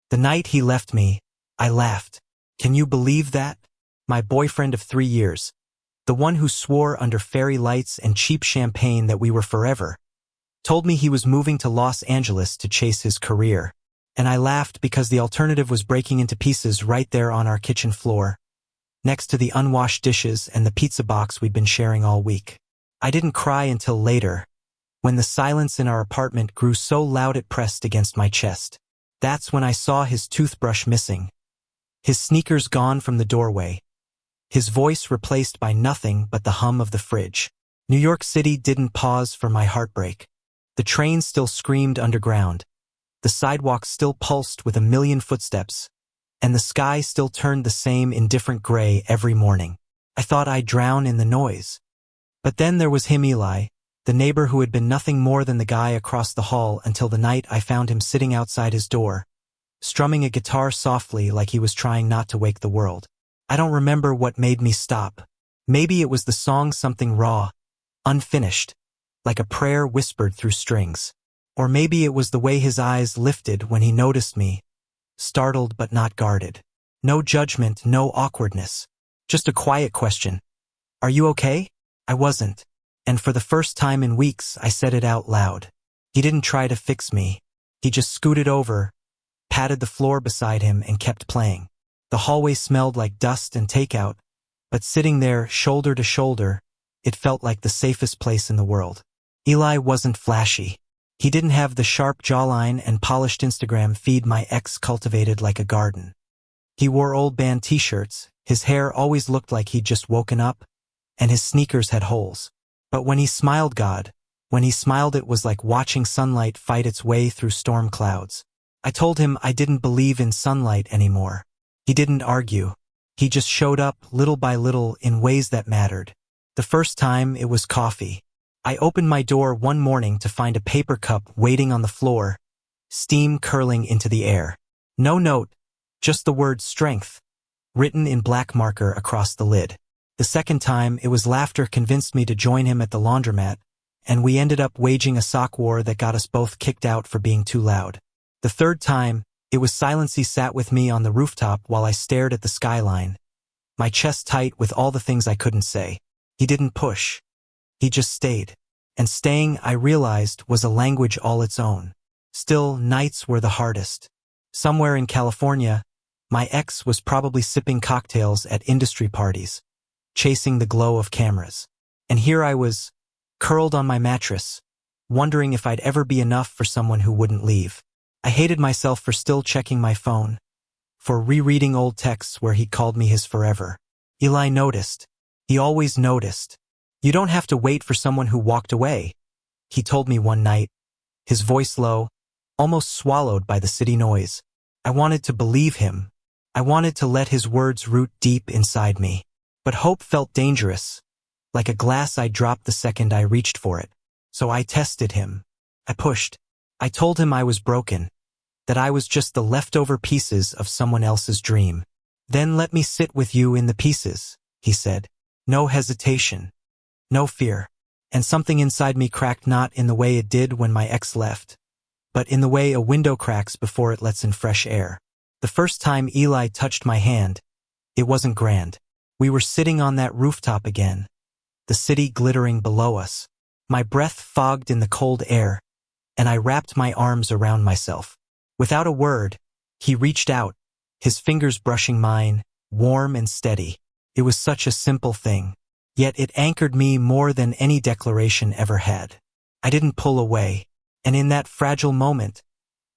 The night he left me, I laughed. Can you believe that? My boyfriend of 3 years, the one who swore under fairy lights and cheap champagne that we were forever, told me he was moving to Los Angeles to chase his career. And I laughed because the alternative was breaking into pieces right there on our kitchen floor, next to the unwashed dishes and the pizza box we'd been sharing all week. I didn't cry until later, when the silence in our apartment grew so loud it pressed against my chest. That's when I saw his toothbrush missing, his sneakers gone from the doorway, his voice replaced by nothing but the hum of the fridge. New York City didn't pause for my heartbreak. The train still screamed underground, the sidewalks still pulsed with a million footsteps, and the sky still turned the same indifferent gray every morning. I thought I'd drown in the noise. But then there was him, Eli, the neighbor who had been nothing more than the guy across the hall until the night I found him sitting outside his door, strumming a guitar softly like he was trying not to wake the world. I don't remember what made me stop. Maybe it was the song, something raw, unfinished, like a prayer whispered through strings. Or maybe it was the way his eyes lifted when he noticed me, startled but not guarded. No judgment, no awkwardness. Just a quiet question. Are you okay? I wasn't. And for the first time in weeks, I said it out loud. He didn't try to fix me. He just scooted over, patted the floor beside him, and kept playing. The hallway smelled like dust and takeout, but sitting there, shoulder to shoulder, it felt like the safest place in the world. Eli wasn't flashy. He didn't have the sharp jawline and polished Instagram feed my ex cultivated like a garden. He wore old band t-shirts, his hair always looked like he'd just woken up, and his sneakers had holes. But when he smiled, when he smiled, it was like watching sunlight fight its way through storm clouds. I told him I didn't believe in sunlight anymore. He didn't argue. He just showed up little by little in ways that mattered. The first time, it was coffee. I opened my door one morning to find a paper cup waiting on the floor, steam curling into the air. No note, just the word strength, written in black marker across the lid. The second time, it was laughter convinced me to join him at the laundromat, and we ended up waging a sock war that got us both kicked out for being too loud. The third time, it was silence. He sat with me on the rooftop while I stared at the skyline, my chest tight with all the things I couldn't say. He didn't push. He just stayed. And staying, I realized, was a language all its own. Still, nights were the hardest. Somewhere in California, my ex was probably sipping cocktails at industry parties, chasing the glow of cameras. And here I was, curled on my mattress, wondering if I'd ever be enough for someone who wouldn't leave. I hated myself for still checking my phone, for rereading old texts where he called me his forever. Eli noticed. He always noticed. You don't have to wait for someone who walked away, he told me one night, his voice low, almost swallowed by the city noise. I wanted to believe him. I wanted to let his words root deep inside me. But hope felt dangerous, like a glass I dropped the second I reached for it. So I tested him. I pushed. I told him I was broken, that I was just the leftover pieces of someone else's dream. Then let me sit with you in the pieces, he said. No hesitation. No fear. And something inside me cracked, not in the way it did when my ex left, but in the way a window cracks before it lets in fresh air. The first time Eli touched my hand, it wasn't grand. We were sitting on that rooftop again, the city glittering below us. My breath fogged in the cold air, and I wrapped my arms around myself. Without a word, he reached out, his fingers brushing mine, warm and steady. It was such a simple thing, yet it anchored me more than any declaration ever had. I didn't pull away, and in that fragile moment,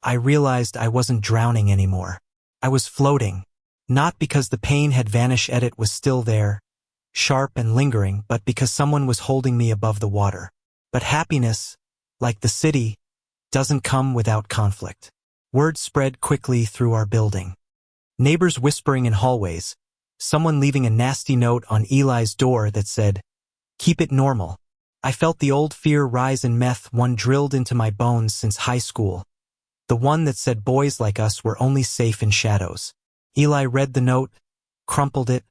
I realized I wasn't drowning anymore. I was floating, not because the pain had vanished, it was still there, sharp and lingering, but because someone was holding me above the water. But happiness, like the city, doesn't come without conflict. Word spread quickly through our building. Neighbors whispering in hallways, someone leaving a nasty note on Eli's door that said, "Keep it normal." I felt the old fear rise in meth, one drilled into my bones since high school, the one that said boys like us were only safe in shadows. Eli read the note, crumpled it,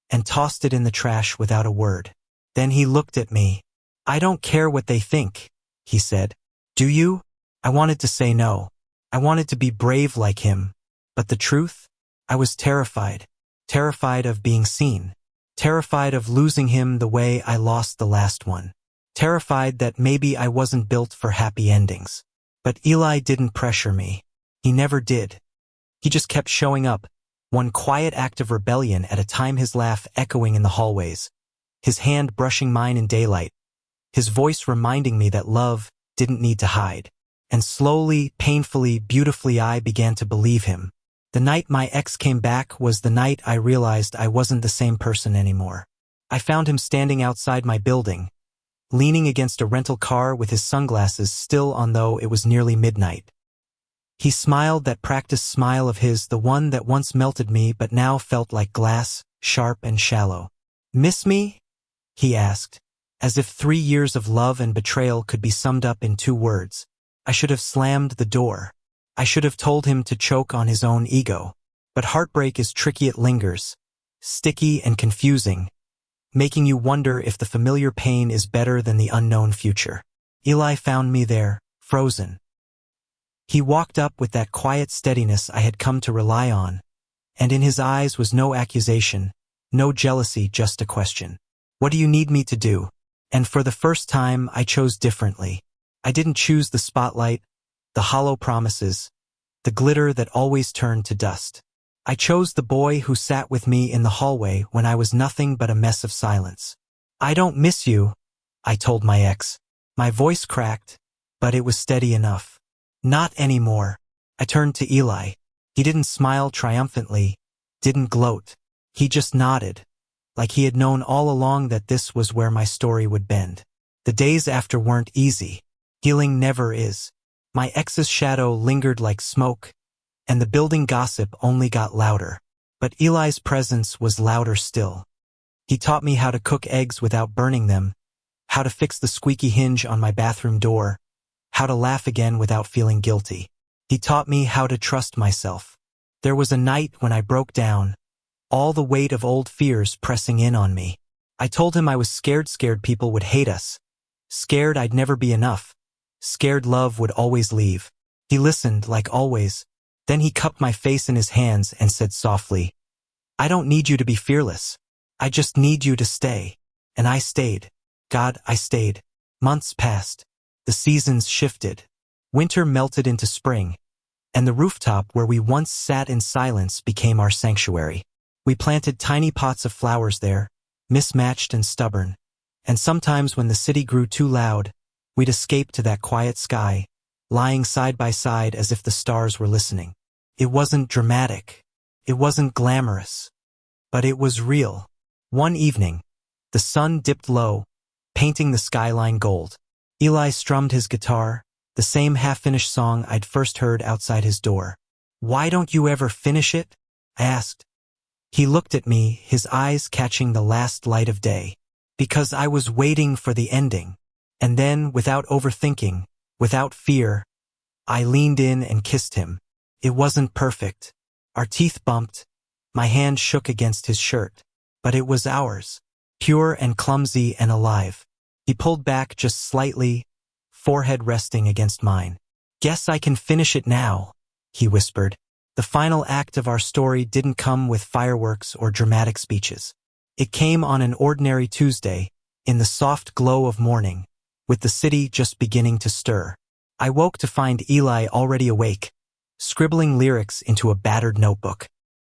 and tossed it in the trash without a word. Then he looked at me. "I don't care what they think," he said. "Do you?" I wanted to say no. I wanted to be brave like him, But the truth? I was terrified. Terrified of being seen. Terrified of losing him the way I lost the last one. Terrified that maybe I wasn't built for happy endings. But Eli didn't pressure me. He never did. He just kept showing up, one quiet act of rebellion at a time, his laugh echoing in the hallways, his hand brushing mine in daylight, his voice reminding me that love didn't need to hide. And slowly, painfully, beautifully I began to believe him. The night my ex came back was the night I realized I wasn't the same person anymore. I found him standing outside my building, leaning against a rental car with his sunglasses still on though it was nearly midnight. He smiled, that practiced smile of his, the one that once melted me but now felt like glass, sharp and shallow. "Miss me?" he asked, as if 3 years of love and betrayal could be summed up in 2 words. I should have slammed the door. I should have told him to choke on his own ego. But heartbreak is tricky, it lingers, sticky and confusing, making you wonder if the familiar pain is better than the unknown future. Eli found me there, frozen. He walked up with that quiet steadiness I had come to rely on, and in his eyes was no accusation, no jealousy, just a question. "What do you need me to do?" And for the first time, I chose differently. I didn't choose the spotlight, the hollow promises, the glitter that always turned to dust. I chose the boy who sat with me in the hallway when I was nothing but a mess of silence. "I don't miss you," I told my ex. My voice cracked, but it was steady enough. "Not anymore." I turned to Eli. He didn't smile triumphantly, didn't gloat. He just nodded, like he had known all along that this was where my story would bend. The days after weren't easy. Healing never is. My ex's shadow lingered like smoke, and the building gossip only got louder. But Eli's presence was louder still. He taught me how to cook eggs without burning them, how to fix the squeaky hinge on my bathroom door, how to laugh again without feeling guilty. He taught me how to trust myself. There was a night when I broke down, all the weight of old fears pressing in on me. I told him I was scared people would hate us, scared I'd never be enough, scared love would always leave. He listened, like always. Then he cupped my face in his hands and said softly, "I don't need you to be fearless. I just need you to stay." And I stayed. God, I stayed. Months passed. The seasons shifted. Winter melted into spring, and the rooftop where we once sat in silence became our sanctuary. We planted tiny pots of flowers there, mismatched and stubborn, and sometimes when the city grew too loud, we'd escape to that quiet sky, lying side by side as if the stars were listening. It wasn't dramatic. It wasn't glamorous. But it was real. One evening, the sun dipped low, painting the skyline gold. Eli strummed his guitar, the same half-finished song I'd first heard outside his door. "Why don't you ever finish it?" I asked. He looked at me, his eyes catching the last light of day. "Because I was waiting for the ending." And then, without overthinking, without fear, I leaned in and kissed him. It wasn't perfect. Our teeth bumped. My hand shook against his shirt. But it was ours. Pure and clumsy and alive. He pulled back just slightly, forehead resting against mine. "Guess I can finish it now," he whispered. The final act of our story didn't come with fireworks or dramatic speeches. It came on an ordinary Tuesday, in the soft glow of morning, with the city just beginning to stir. I woke to find Eli already awake, scribbling lyrics into a battered notebook.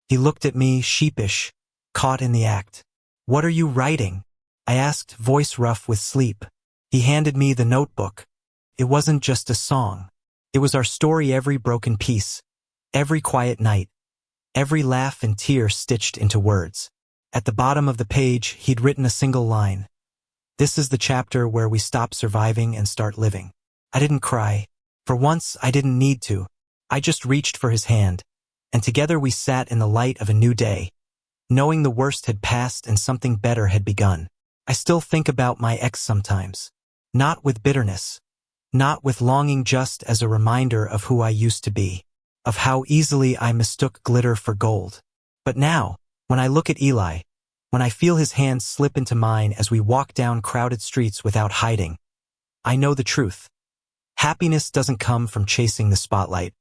He looked at me, sheepish, caught in the act. "What are you writing?" I asked, voice rough with sleep. He handed me the notebook. It wasn't just a song. It was our story, every broken piece, every quiet night, every laugh and tear stitched into words. At the bottom of the page, he'd written a single line. "This is the chapter where we stop surviving and start living." I didn't cry. For once, I didn't need to. I just reached for his hand, and together we sat in the light of a new day, knowing the worst had passed and something better had begun. I still think about my ex sometimes. Not with bitterness. Not with longing, just as a reminder of who I used to be. Of how easily I mistook glitter for gold. But now, when I look at Eli, when I feel his hand slip into mine as we walk down crowded streets without hiding, I know the truth. Happiness doesn't come from chasing the spotlight.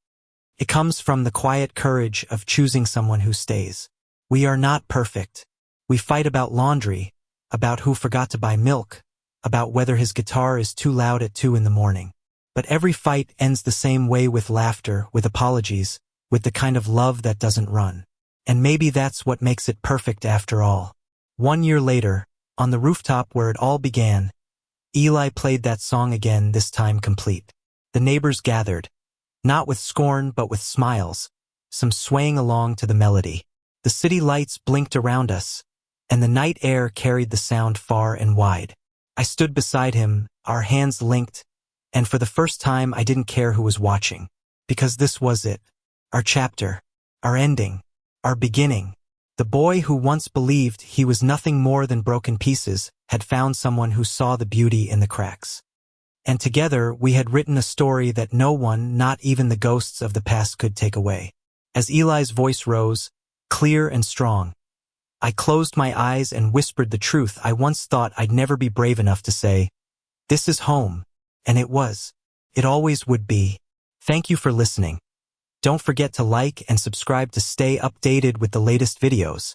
It comes from the quiet courage of choosing someone who stays. We are not perfect. We fight about laundry, about who forgot to buy milk, about whether his guitar is too loud at 2 in the morning. But every fight ends the same way, with laughter, with apologies, with the kind of love that doesn't run. And maybe that's what makes it perfect after all. 1 year later, on the rooftop where it all began, Eli played that song again, this time complete. The neighbors gathered, not with scorn but with smiles, some swaying along to the melody. The city lights blinked around us, and the night air carried the sound far and wide. I stood beside him, our hands linked, and for the first time I didn't care who was watching. Because this was it. Our chapter. Our ending. Our beginning. The boy who once believed he was nothing more than broken pieces had found someone who saw the beauty in the cracks. And together we had written a story that no one, not even the ghosts of the past, could take away. As Eli's voice rose, clear and strong, I closed my eyes and whispered the truth I once thought I'd never be brave enough to say. This is home. And it was. It always would be. Thank you for listening. Don't forget to like and subscribe to stay updated with the latest videos.